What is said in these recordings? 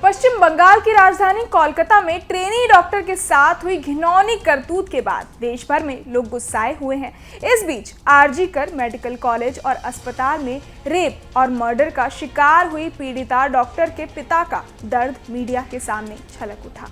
पश्चिम बंगाल की राजधानी कोलकाता में ट्रेनी डॉक्टर के साथ हुई घिनौनी करतूत के बाद देश भर में लोग गुस्साए हुए हैं। इस बीच आरजीकर मेडिकल कॉलेज और अस्पताल में रेप और मर्डर का शिकार हुई पीड़िता डॉक्टर के पिता का दर्द मीडिया के सामने छलक उठा।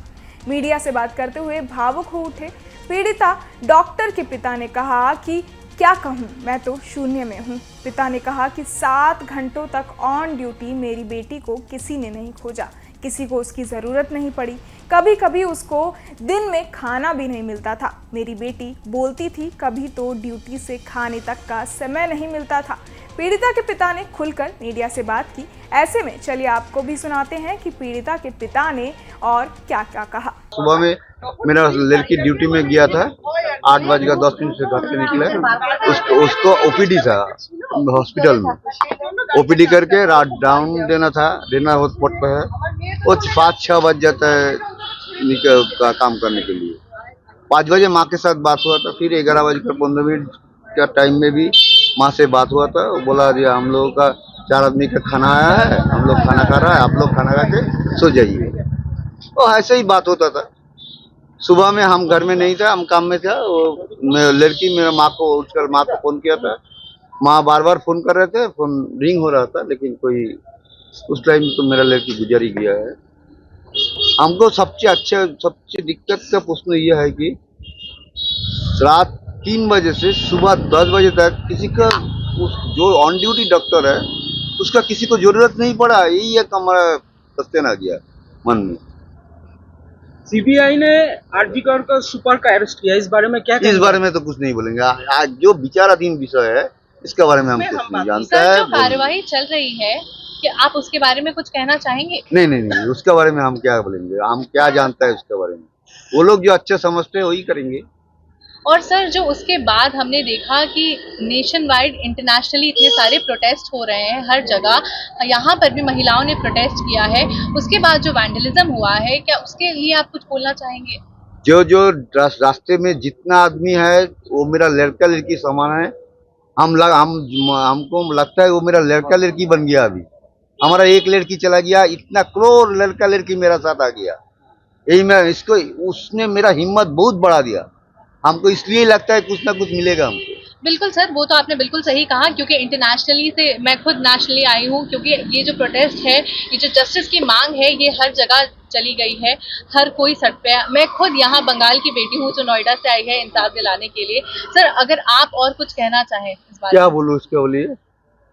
मीडिया से बात करते हुए भावुक हो उठे पीड़िता डॉक्टर के पिता ने कहा कि क्या कहूँ, मैं तो शून्य में हूँ। पिता ने कहा कि 7 घंटों तक ऑन ड्यूटी मेरी बेटी को किसी ने नहीं खोजा, किसी को उसकी ज़रूरत नहीं पड़ी, कभी कभी उसको दिन में खाना भी नहीं मिलता था। मेरी बेटी बोलती थी, कभी तो ड्यूटी से खाने तक का समय नहीं मिलता था। पीड़िता के पिता ने खुलकर मीडिया से बात की। ऐसे में चलिए आपको भी सुनाते हैं कि पीड़िता के पिता ने और क्या क्या कहा। सुबह में मेरा लड़की ड्यूटी में गया था, 8:10 से घर से निकले। उसको ओपीडी था हॉस्पिटल में, ओपीडी करके रात डाउन देना पड़ता है। वो 5-6 बज जाता है काम करने के लिए। 5 बजे माँ के साथ बात हुआ था, फिर 11:15 का टाइम में भी माँ से बात हुआ था। वो बोला जी हम लोगों का 4 आदमी का खाना आया है, हम लोग खाना खा रहा है, आप लोग खाना खा के सो जाइए। तो ऐसे ही बात होता था। सुबह में हम घर में नहीं था, हम काम में था। वो लड़की मेरा माँ को उठकर माँ को फोन किया था। माँ बार बार फोन कर रहे थे, फोन रिंग हो रहा था, लेकिन कोई उस टाइम तो मेरा लड़की गुजर ही गया है। हमको सबसे दिक्कत का प्रश्न यह है कि रात 3 बजे से सुबह 10 बजे तक किसी का जो ऑन ड्यूटी डॉक्टर है उसका किसी को जरूरत नहीं पड़ा। यही एक हमारा सत्य ना गया मन में। सीबीआई ने आरजीकर का सुपर का अरेस्ट किया, इस बारे में क्या इस बारे में तो कुछ नहीं बोलेंगे। आज जो विचाराधीन विषय है इसके बारे में हम कुछ नहीं जानते हैं। जो कार्यवाही चल रही है कि आप उसके बारे में कुछ कहना चाहेंगे? नहीं, उसके बारे में हम क्या बोलेंगे, हम क्या जानते हैं उसके बारे में। वो लोग जो अच्छा समझते हैं वही करेंगे। और सर, जो उसके बाद हमने देखा कि नेशन वाइड इंटरनेशनली इतने सारे प्रोटेस्ट हो रहे हैं हर जगह, यहाँ पर भी महिलाओं ने प्रोटेस्ट किया है। उसके बाद जो वैंडलिज्म हुआ है, क्या उसके लिए आप कुछ बोलना चाहेंगे? जो रास्ते में जितना आदमी है वो मेरा लड़का लड़की समान है। हमको लगता है वो मेरा लड़का लड़की बन गया। अभी हमारा एक लड़की चला गया, इतना करोड़ लड़का लड़की मेरा साथ आ गया। यही मैं इसको उसने मेरा हिम्मत बहुत बढ़ा दिया। हमको इसलिए लगता है कुछ ना कुछ मिलेगा हमको। बिल्कुल सर, वो तो आपने बिल्कुल सही कहा, क्योंकि इंटरनेशनली से मैं खुद नेशनली आई हूँ, क्योंकि ये जो प्रोटेस्ट है, ये जो जस्टिस की मांग है, ये हर जगह चली गई है, हर कोई सड़क पे। मैं खुद यहाँ बंगाल की बेटी हूँ जो नोएडा से आई है इंसाफ दिलाने के लिए। सर, अगर आप और कुछ कहना चाहें इस बारे क्या बोलूँ उसके बोलिए।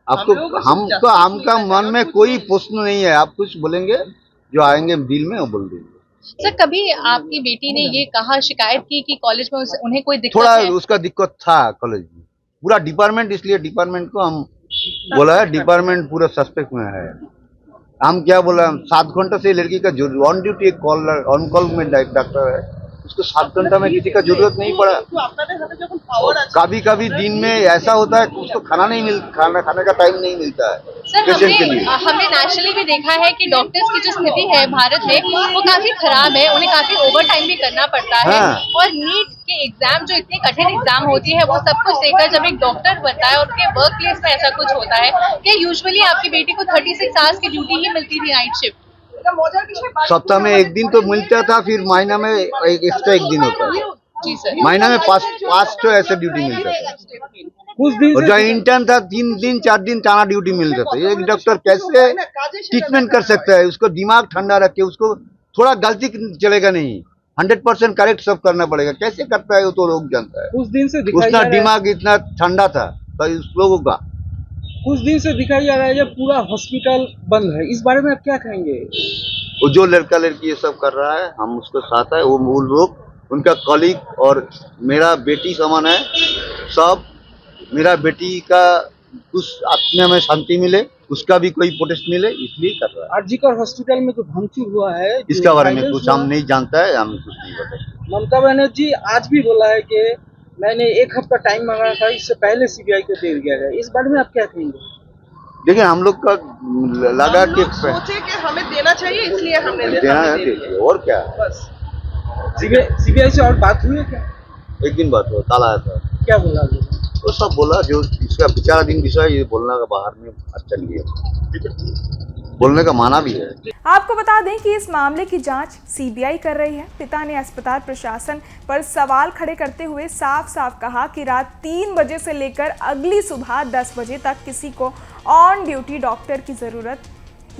आपको हमका मन में कोई प्रश्न नहीं है। आप कुछ बोलेंगे जो आएंगे दिल में वो बोल देंगे। सर, कभी आपकी बेटी ने ये कहा, शिकायत की कि कॉलेज में उन्हें कोई दिक्कत थोड़ा है? उसका दिक्कत था कॉलेज में, पूरा डिपार्टमेंट, इसलिए डिपार्टमेंट को हम बोला है, डिपार्टमेंट पूरा सस्पेक्ट में है। हम क्या बोला, 7 घंटा से लड़की का जो ऑन ड्यूटी ऑन कॉल में डॉक्टर है, उसको 7 घंटा में किसी का जरूरत नहीं पड़ा। कभी कभी दिन में ऐसा होता है कि उसको खाने का टाइम नहीं मिलता है पेशेंट के लिए। हमने नेशनली भी देखा है कि डॉक्टर्स की जो स्थिति है भारत में, वो काफी खराब है। उन्हें काफी ओवर टाइम भी करना पड़ता है। हाँ। और नीट के एग्जाम, जो इतनी कठिन एग्जाम होती है, वो सब कुछ देखकर जब एक डॉक्टर बनता है और उनके वर्क प्लेस में ऐसा कुछ होता है, कि यूजुअली आपकी बेटी को 36 आवर्स की ड्यूटी ही मिलती थी, नाइट शिफ्ट। सप्ताह में 1 दिन तो मिलता था, फिर महीना में एक्स्ट्रा 1 दिन होता है। जी सर। महीना में 5 तो ऐसे ड्यूटी मिलता था। कुछ दिन और जो इंटर्न था 3 दिन 4 दिन टाना ड्यूटी मिलता था। एक डॉक्टर कैसे ट्रीटमेंट कर सकता है? उसको दिमाग ठंडा रख के, उसको थोड़ा गलती चलेगा नहीं, 100% करेक्ट सब करना पड़ेगा। कैसे करता है वो तो लोग जानता है। कुछ दिन से उसका दिमाग इतना ठंडा था तो उस लोगों का। कुछ दिन से दिखाई जा रहा है जब पूरा हॉस्पिटल बंद है, इस बारे में आप क्या कहेंगे? वो जो लड़का लड़की ये सब कर रहा है, हम उसके साथ है। वो मूल लोग उनका कॉलीग और मेरा बेटी समान है सब। मेरा बेटी का कुछ आत्मा में शांति मिले, उसका भी कोई प्रोटेस्ट मिले, इसलिए कर रहा है। आरजीकर हॉस्पिटल में जो भंगचूर हुआ है, इसका बारे में कुछ हम नहीं जानता है, हम कुछ नहीं बताएंगे। ममता बनर्जी आज भी बोला है कि मैंने 1 हफ्ता टाइम मांगा था, इससे पहले सीबीआई को दे दिया गया। इस बारे में आप क्या कहेंगे? देखिए, हम लोग का लगा कि सोचे कि हमें देना चाहिए, इसलिए हमने देना है, देखिए और क्या। बस सीबीआई से और बात हुई है क्या? एक दिन बात हुआ, कल आया था। क्या बोला? वो सब बोला जो इसका विचाराधीन विषय, ये बोलना का बाहर में अच्छा नहीं है। ठीक है। बोलने का माना भी है। आपको बता दें कि इस मामले की जांच सीबीआई कर रही है। पिता ने अस्पताल प्रशासन पर सवाल खड़े करते हुए साफ साफ कहा कि रात 3 बजे से लेकर अगली सुबह 10 बजे तक किसी को ऑन ड्यूटी डॉक्टर की जरूरत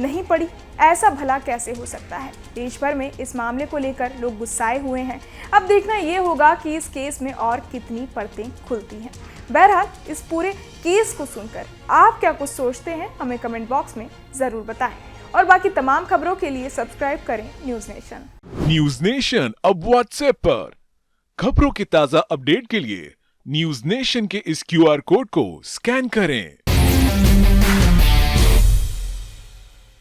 नहीं पड़ी। ऐसा भला कैसे हो सकता है? देश भर में इस मामले को लेकर लोग गुस्साए हुए हैं। अब देखना ये होगा कि इस केस में और कितनी परतें खुलती हैं। बहरहाल इस पूरे केस को सुनकर आप क्या कुछ सोचते हैं, हमें कमेंट बॉक्स में जरूर बताएं। और बाकी तमाम खबरों के लिए सब्सक्राइब करें न्यूज नेशन। न्यूज नेशन अब व्हाट्सएप पर खबरों के ताजा अपडेट के लिए न्यूज नेशन के इस QR कोड को स्कैन करें।